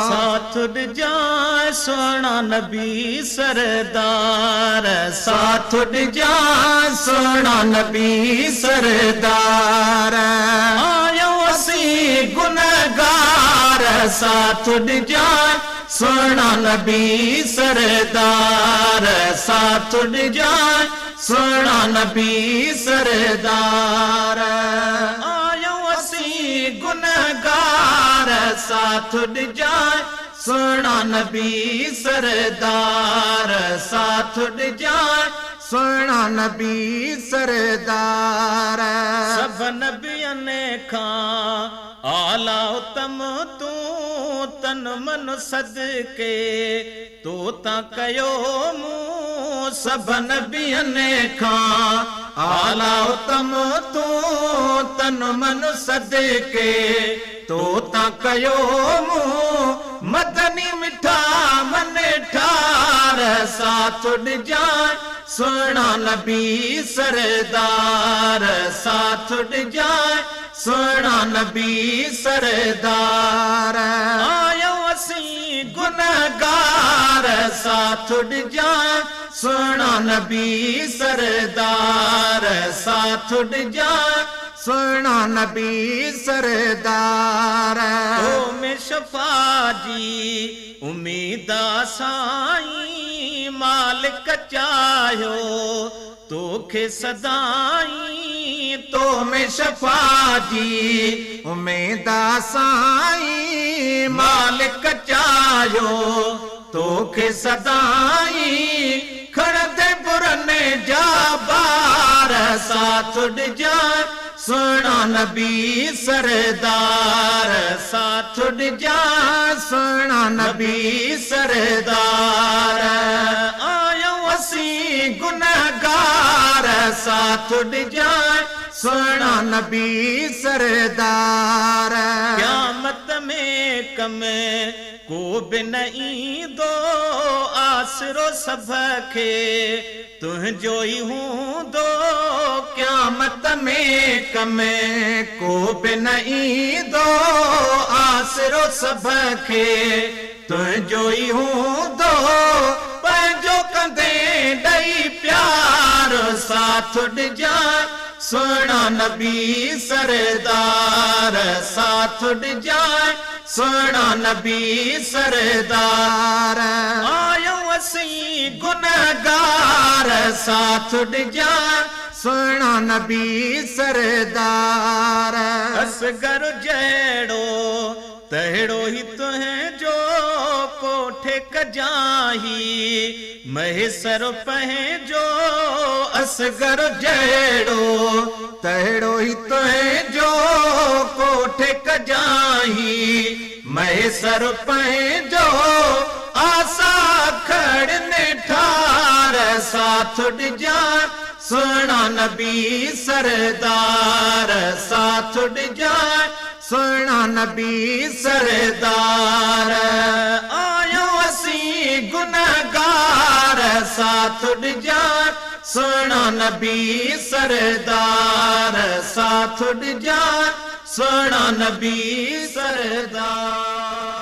साथ उड़ जाए सोना नबी सरदार, साथ उड़ जाए सोना नबी सरदार। आयो असी गुनहगार, साथ उड़ जाए सोना नबी सरदार, साथ उड़ जाए सोना नबी सरदार। आयो असी गुनहगार, साथ उड़ जाए सोना नबी सरदार, साथ उड़ जाए सोना नबी सरदार। सब नबियन ने खां आला उत्तम तू तन मन सदके तो ता कयो मुँह। सब नबियन ने खां आला उत्तम तू तन मन सदके तो ता कयो मुँह। मदनी मिठा मन ठार, साथ उड़ जाए सोना नबी सरदार, साथ उड़ जाए सोना नबी सरदार। आयो असी गुनहगार, साथ उड़ जाए सोना नबी सरदार, साथ उड़ जाए सोना नबी सरदार। तो में शफा जी उम्मीदा साईं, मालिक चाहो तोखे सदाई। तो में शफा जी उम्मीदा साईं, मालिक चाहो तोखे सदाई। खड़दे पुरने जा बार, साथ उड़ जाए सोना नबी सरदार, साथ उड़ जाए सोना नबी सरदार। आयो असी गुनहगार, साथ उड़ जाए सोना नबी सरदार। क़यामत में कम को भी नहीं दो आसरो सबके तुझो ही हूँ दो। क़यामत में कम को भी नहीं दो आसरो सबके तुझो ही हूँ दो। पंहिंजो कंदे ॾई प्यार, साथ उड़ जाए सोना नबी सरदार, साथ उड़ जाए सोना नबी सरदार। आयो असी गुनहगार, साथ उड़ जाए सोना नबी सरदार। असगर जहिड़ो तहिड़ो ही तुहें जो कोठे कजाही महेसर पंहिंजो। असगर जहिड़ो तहिड़ो ही तुहें जो कोठे कजाही महेसर पंहिंजो। आसा खड़ने ठार, साथ उड़ जाए सोना नबी सरदार, साथ उड़ जाए सोना नबी सरदार। आयो असी गुनहगार, साथ उड़ जाए सोना नबी सरदार, साथ उड़ जाए सोना नबी सरदार।